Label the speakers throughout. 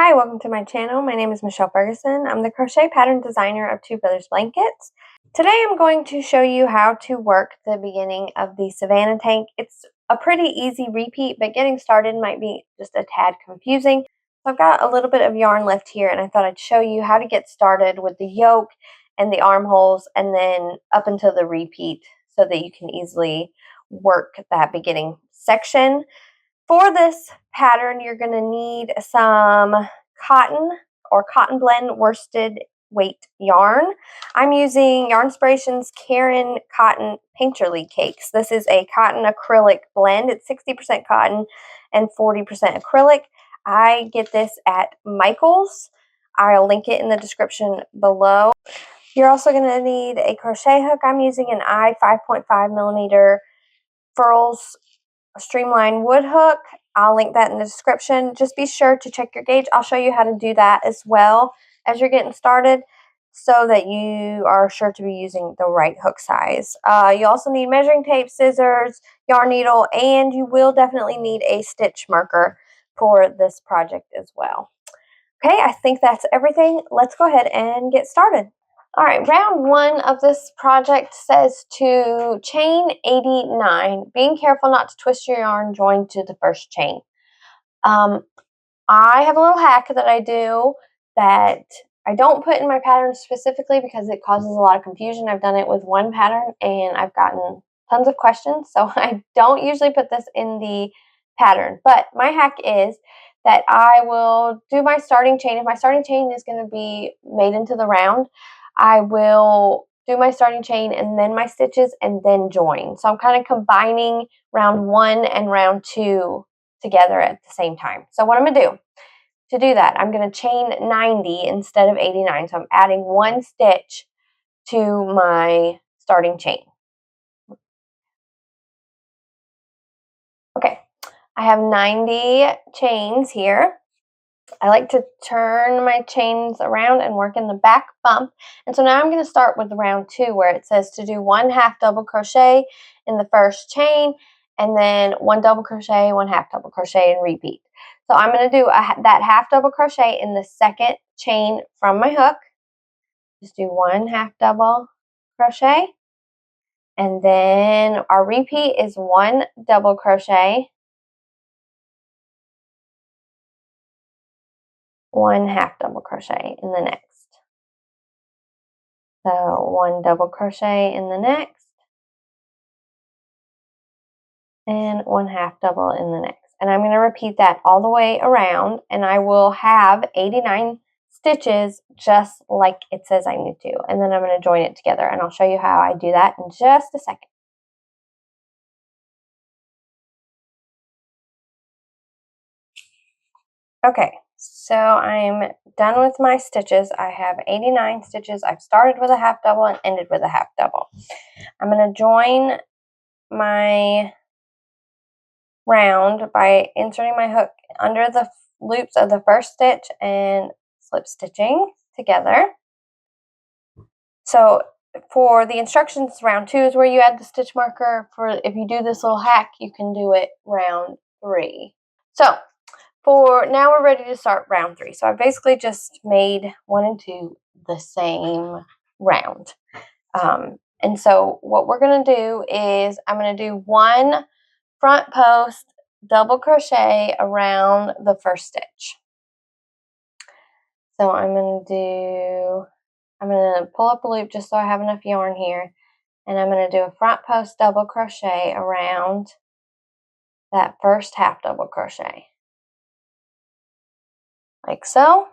Speaker 1: Hi, welcome to my channel. My name is Michelle Ferguson. I'm the crochet pattern designer of Two Brothers Blankets. Today I'm going to show you how to work the beginning of the Savannah Tank. It's a pretty easy repeat, but getting started might be just a tad confusing. So I've got a little bit of yarn left here, and I thought I'd show you how to get started with the yoke and the armholes and then up until the repeat so that you can easily work that beginning section. For this pattern, you're going to need some cotton or cotton blend worsted weight yarn. I'm using Yarnspiration's Karen Cotton Painterly Cakes. This is a cotton acrylic blend. It's 60% cotton and 40% acrylic. I get this at Michael's. I'll link it in the description below. You're also going to need a crochet hook. I'm using an I 5.5 millimeter Furls streamline wood hook. I'll link that in the description. Just be sure to check your gauge. I'll show you how to do that as well as you're getting started so that you are sure to be using the right hook size. You also need measuring tape, scissors, yarn needle, and you will definitely need a stitch marker for this project as well. Okay, I think that's everything. Let's go ahead and get started. All right, round one of this project says to chain 89, being careful not to twist your yarn joined to the first chain. I have a little hack that I do that I don't put in my pattern specifically because it causes a lot of confusion. I've done it with one pattern and I've gotten tons of questions, so I don't usually put this in the pattern. But my hack is that I will do my starting chain. If my starting chain is going to be made into the round, I will do my starting chain and then my stitches and then join. So I'm kind of combining round one and round two together at the same time. So what I'm going to do that, I'm going to chain 90 instead of 89. So I'm adding one stitch to my starting chain. Okay, I have 90 chains here. I like to turn my chains around and work in the back bump. And so now I'm going to start with round two where it says to do 1/2 double crochet in the first chain and then 1 double crochet, 1/2 double crochet and repeat. So I'm going to do that 1/2 double crochet in the second chain from my hook. Just do 1/2 double crochet. And then our repeat is 1 double crochet, 1/2 double crochet in the next. So 1 double crochet in the next and 1/2 double in the next. And I'm going to repeat that all the way around and I will have 89 stitches just like it says I need to. And then I'm going to join it together and I'll show you how I do that in just a second. Okay, so I'm done with my stitches. I have 89 stitches. I've started with a 1/2 double and ended with a 1/2 double. I'm going to join my round by inserting my hook under the loops of the first stitch and slip stitching together. So for the instructions, round two is where you add the stitch marker. For if you do this little hack, you can do it round three. So for now we're ready to start round three. So I basically just made 1 and 2 the same round. And so what we're going to do is I'm going to do 1 front post double crochet around the first stitch. So I'm going to pull up a loop just so I have enough yarn here. And I'm going to do a front post double crochet around that first 1/2 double crochet. Like so.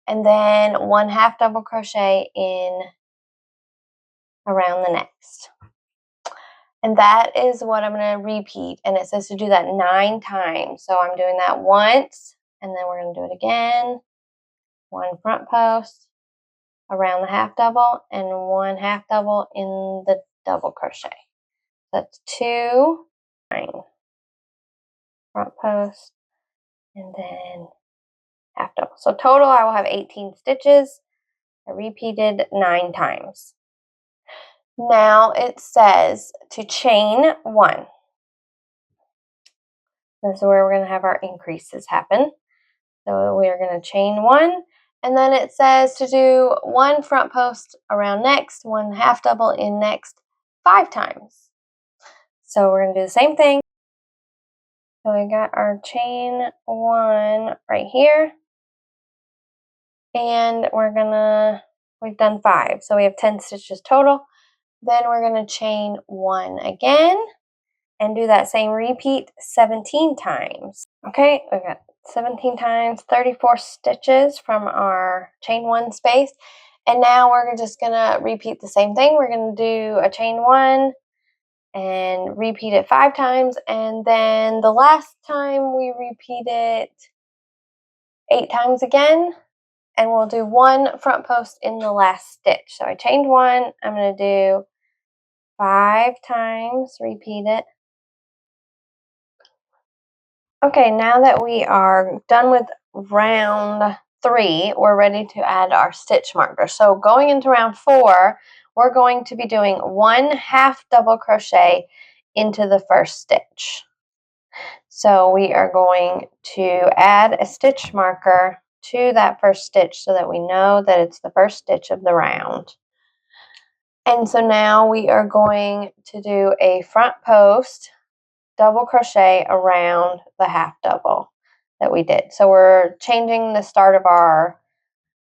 Speaker 1: And then 1/2 double crochet in around the next. And that is what I'm going to repeat. And it says to do that 9 times. So I'm doing that once, and then we're going to do it again. 1 front post around the 1/2 double and 1/2 double in the double crochet. That's 2, 9 front post, and then 1/2 double. So total I will have 18 stitches. I repeated 9 times. Now it says to chain 1. This is where we're going to have our increases happen. So we're going to chain 1, and then it says to do 1 front post around next, 1 half double in next 5 times. So we're going to do the same thing. So we got our chain 1 right here, and we've done 5, so we have 10 stitches total. Then we're going to chain 1 again and do that same repeat 17 times. Okay, we got 17 times 34 stitches from our chain 1 space, and now we're just going to repeat the same thing. We're going to do a chain 1 and repeat it 5 times, and then the last time we repeat it 8 times again, and we'll do 1 front post in the last stitch. So I chained 1, I'm going to do 5 times, repeat it. Okay, now that we are done with round 3, we're ready to add our stitch marker. So going into round 4, we're going to be doing 1 half double crochet into the first stitch. So we are going to add a stitch marker to that first stitch so that we know that it's the first stitch of the round. And so now we are going to do a front post double crochet around the half double that we did. So we're changing the start of our,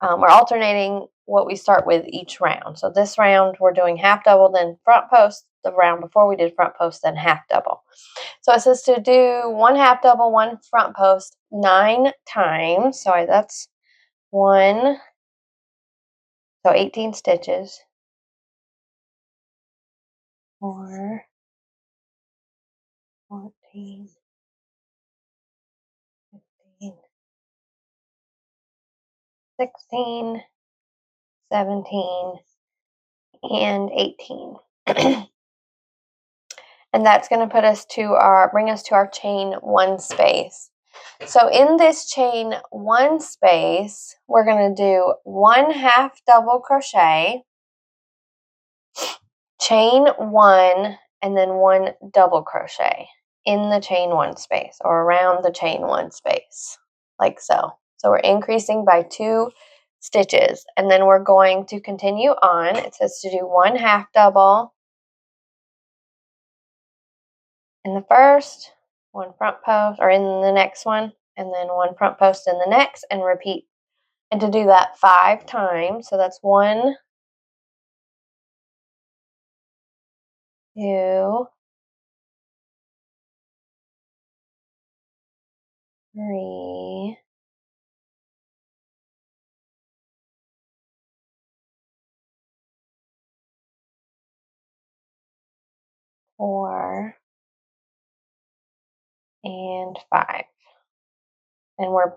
Speaker 1: we're alternating what we start with each round. So this round we're doing half double, then front post. The round before we did front post, then half double. So it says to do 1 half double, 1 front post 9 times. So that's 1, so 18 stitches. 4, 14, 15, 16, 17, and 18. And that's going to bring us to our chain 1 space. So in this chain 1 space, we're going to do 1 half double crochet, chain 1, and then 1 double crochet in the chain 1 space, or around the chain 1 space, like so. So we're increasing by 2 stitches, and then we're going to continue on. It says to do 1 half double in the first, 1 front post, or in the next one, and then 1 front post in the next, and repeat. And to do that 5 times, so that's 1, 2, 3, 4, and 5. And we're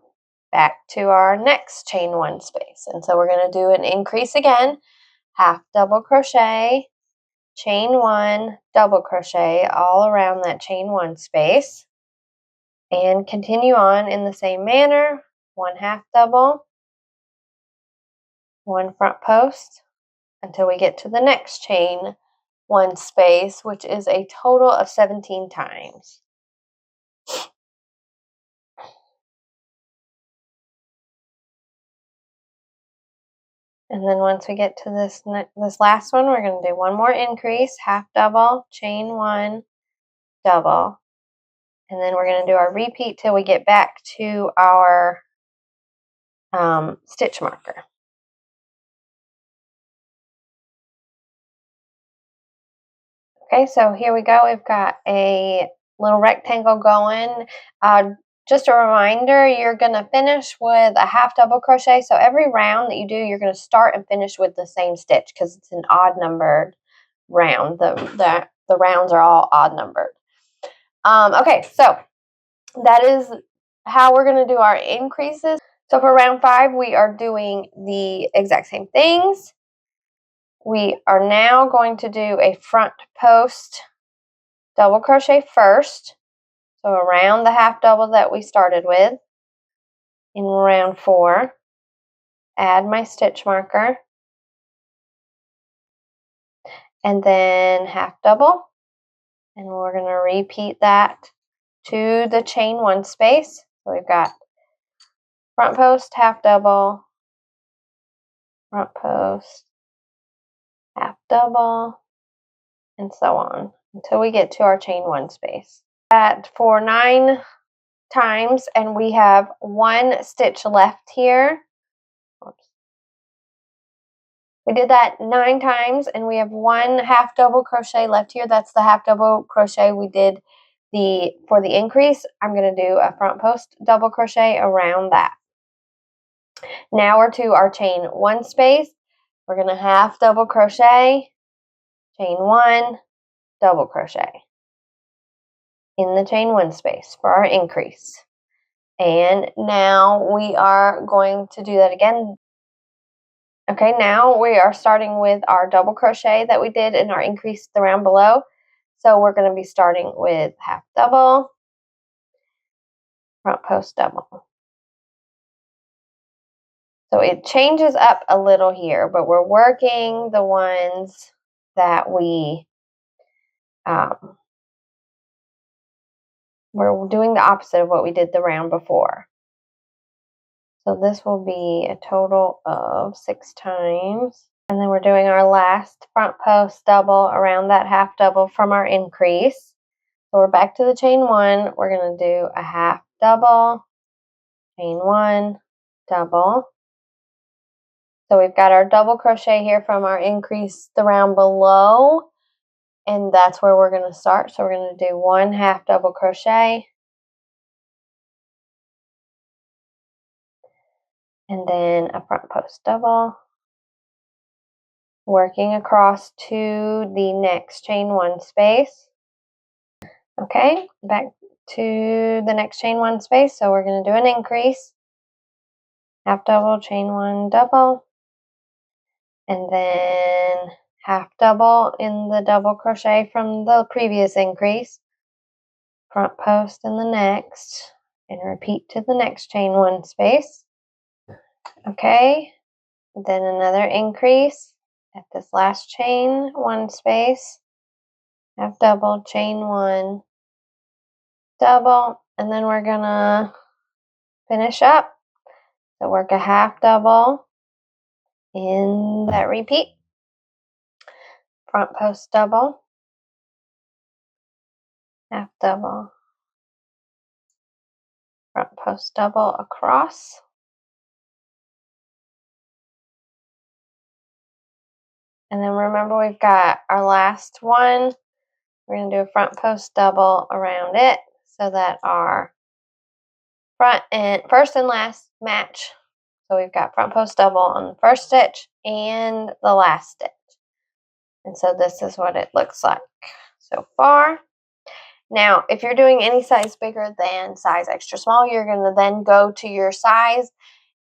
Speaker 1: back to our next chain 1 space. And so we're going to do an increase again, half double crochet, chain 1, double crochet all around that chain 1 space, and continue on in the same manner, 1 half double, 1 front post until we get to the next chain 1 space, which is a total of 17 times. And then once we get to this last one, we're going to do 1 more increase, half double, chain 1, double, and then we're going to do our repeat till we get back to our stitch marker. Okay, so here we go. We've got a little rectangle going. Just a reminder, you're going to finish with a half double crochet. So every round that you do, you're going to start and finish with the same stitch because it's an odd numbered round. The rounds are all odd numbered. Okay, so that is how we're going to do our increases. So for round 5, we are doing the exact same things. We are now going to do a front post double crochet first, so around the half double that we started with in round 4. Add my stitch marker, and then half double, and we're going to repeat that to the chain 1 space. So we've got front post, half double, front post, half double, and so on until we get to our chain 1 space. That for 9 times, and we have 1 stitch left here. Oops. We did that 9 times, and we have 1 half double crochet left here. That's the half double crochet we did for the increase. I'm going to do a front post double crochet around that. Now we're to our chain 1 space. We're going to half double crochet, chain 1, double crochet in the chain 1 space for our increase. And now we are going to do that again. Okay, now we are starting with our double crochet that we did in our increase the round below. So we're going to be starting with half double, front post double. So it changes up a little here, but we're working the ones that we're doing the opposite of what we did the round before. So this will be a total of 6 times. And then we're doing our last front post double around that half double from our increase. So we're back to the chain 1. We're going to do a half double, chain 1, double. So we've got our double crochet here from our increase the round below. And that's where we're going to start. So we're going to do 1 half double crochet. And then a front post double. Working across to the next chain 1 space. Okay, back to the next chain 1 space. So we're going to do an increase, half double, chain 1, double, and then half double in the double crochet from the previous increase, front post in the next, and repeat to the next chain 1 space. Okay, then another increase at this last chain 1 space, half double, chain 1, double, and then we're gonna finish up. So work a half double in that repeat, front post double, half double, front post double across, and then remember we've got our last one. We're going to do a front post double around it so that our first and last match. So we've got front post double on the first stitch and the last stitch. And so this is what it looks like so far. Now, if you're doing any size bigger than size extra small, you're going to then go to your size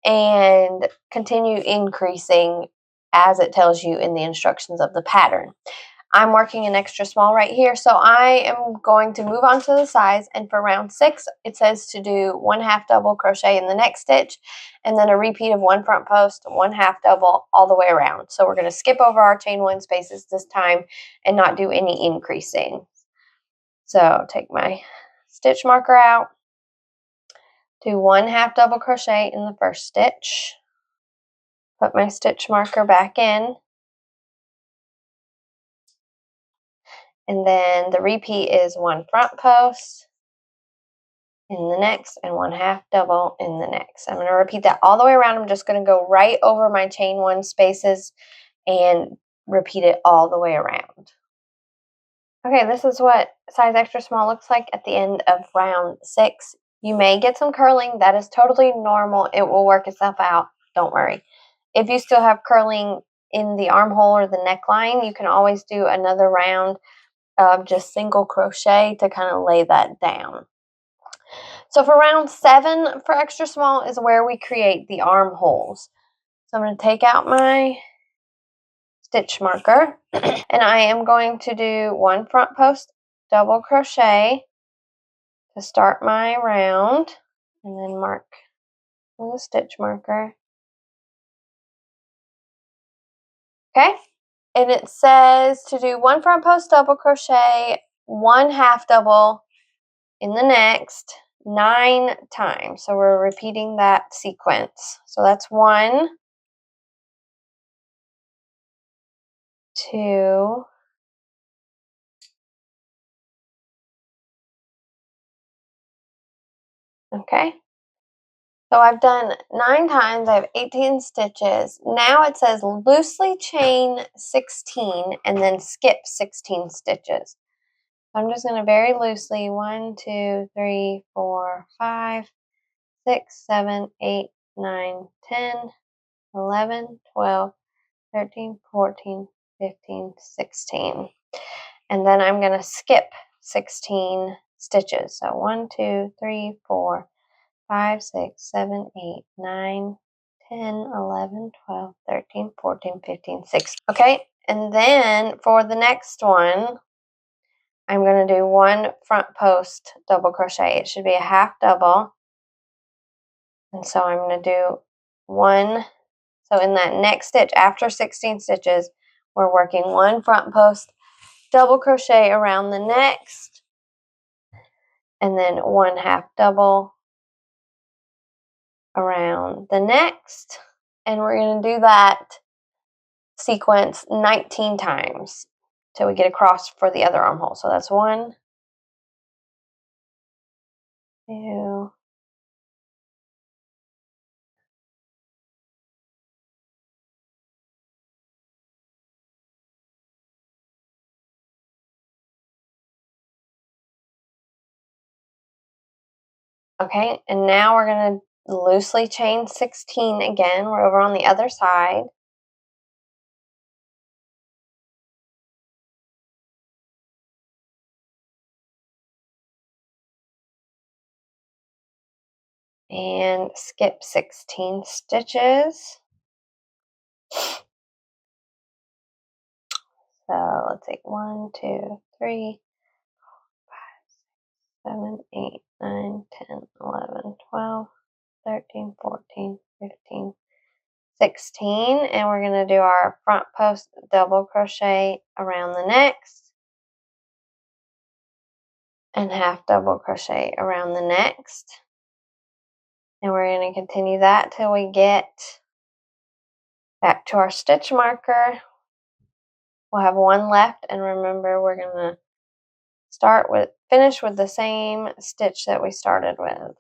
Speaker 1: and continue increasing as it tells you in the instructions of the pattern. I'm working an extra small right here, so I am going to move on to the size, and for round 6, it says to do 1 half double crochet in the next stitch, and then a repeat of 1 front post, 1 half double all the way around. So we're going to skip over our chain 1 spaces this time and not do any increasing. So take my stitch marker out, do 1 half double crochet in the first stitch, put my stitch marker back in, and then the repeat is 1 front post in the next and 1 half double in the next. I'm going to repeat that all the way around. I'm just going to go right over my chain 1 spaces and repeat it all the way around. Okay, this is what size extra small looks like at the end of round 6. You may get some curling. That is totally normal. It will work itself out. Don't worry. If you still have curling in the armhole or the neckline, you can always do another round of just single crochet to kind of lay that down. So for round 7 for extra small is where we create the armholes. So I'm going to take out my stitch marker and I am going to do 1 front post double crochet to start my round, and then mark with a stitch marker. Okay, and it says to do 1 front post double crochet, 1 half double in the next, 9 times. So we're repeating that sequence. So that's 1, 2, okay. So I've done 9 times, I have 18 stitches. Now it says loosely chain 16 and then skip 16 stitches. I'm just going to very loosely 1, 2, 3, 4, 5, 6, 7, 8, 9, 10, 11, 12, 13, 14, 15, 16. And then I'm going to skip 16 stitches. So 1, 2, 3, 4, 5, 6, 7, 8, 9, 10, 11, 12, 13, 14, 15, 16. Okay, and then for the next one, I'm going to do 1 front post double crochet. It should be a half double. And so I'm going to do 1. So in that next stitch, after 16 stitches, we're working 1 front post double crochet around the next, and then 1 half double around the next. And we're going to do that sequence 19 times till we get across for the other armhole. So that's 1, 2, okay, and now we're going to loosely chain 16 again. We're over on the other side. And skip 16 stitches. So let's see, 1, 2, 3, 5, 6, 7, 8, 9, 10, 11, 12, 13, 14, 15, 16. And we're going to do our front post double crochet around the next and half double crochet around the next. And we're going to continue that till we get back to our stitch marker. We'll have 1 left, and remember we're going to finish with the same stitch that we started with.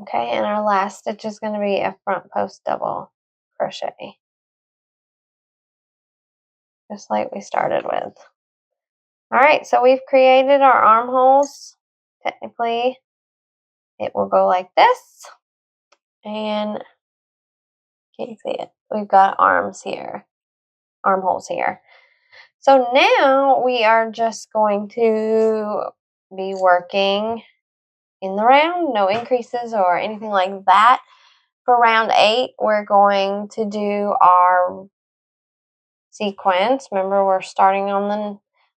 Speaker 1: Okay, and our last stitch is going to be a front post double crochet, just like we started with. All right, so we've created our armholes. Technically, it will go like this, and can you see it? We've got armholes here. So now we are just going to be working in the round, no increases or anything like that. For round 8, we're going to do our sequence. Remember, we're starting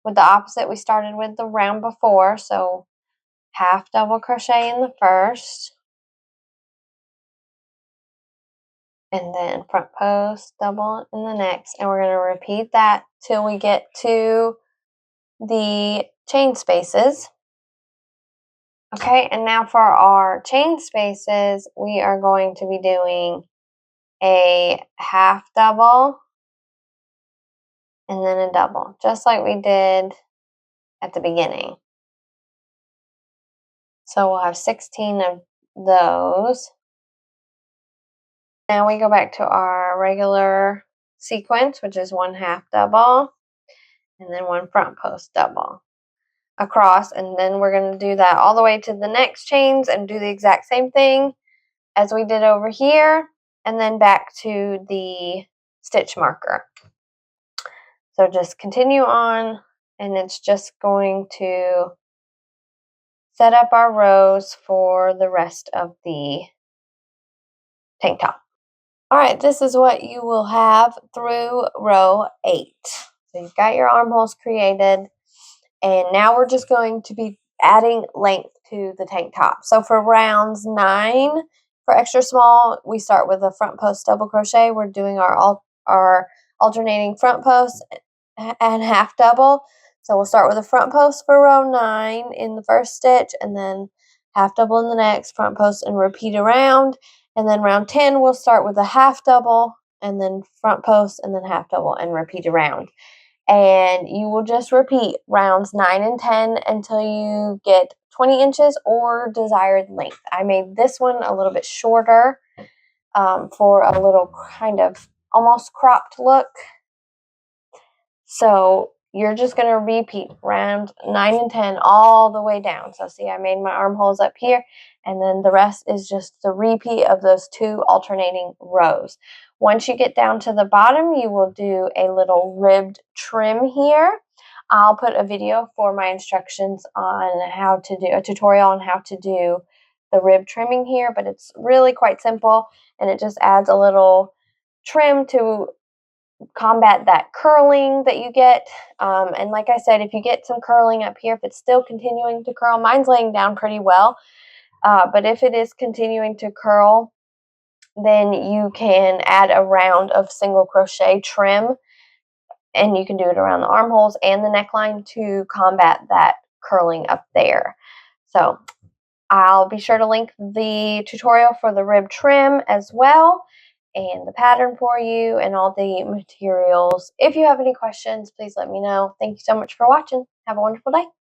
Speaker 1: with the opposite we started with the round before. So half double crochet in the first, and then front post double in the next, and we're going to repeat that till we get to the chain spaces. Okay, and now for our chain spaces, we are going to be doing a half double and then a double, just like we did at the beginning. So we'll have 16 of those. Now we go back to our regular sequence, which is 1 half double and then 1 front post double across, and then we're going to do that all the way to the next chains and do the exact same thing as we did over here, and then back to the stitch marker. So just continue on, and it's just going to set up our rows for the rest of the tank top. All right, this is what you will have through row 8. So you've got your armholes created, and now we're just going to be adding length to the tank top. So for rounds 9, for extra small, we start with a front post double crochet. We're doing our alternating front post and half double. So we'll start with a front post for row 9 in the first stitch, and then half double in the next, front post and repeat around. And then round 10, we'll start with a half double and then front post and then half double and repeat around. And you will just repeat rounds 9 and 10 until you get 20 inches or desired length. I made this one a little bit shorter for a little kind of almost cropped look. So you're just going to repeat round 9 and 10 all the way down. So see, I made my armholes up here, and then the rest is just the repeat of those 2 alternating rows. Once you get down to the bottom, you will do a little ribbed trim here. I'll put a video for my instructions on how to do a tutorial on how to do the rib trimming here, but it's really quite simple, and it just adds a little trim to combat that curling that you get. And like I said, if you get some curling up here, if it's still continuing to curl, mine's laying down pretty well. But if it is continuing to curl, then you can add a round of single crochet trim, and you can do it around the armholes and the neckline to combat that curling up there. So I'll be sure to link the tutorial for the rib trim as well, and the pattern for you, and all the materials. If you have any questions, please let me know. Thank you so much for watching. Have a wonderful day.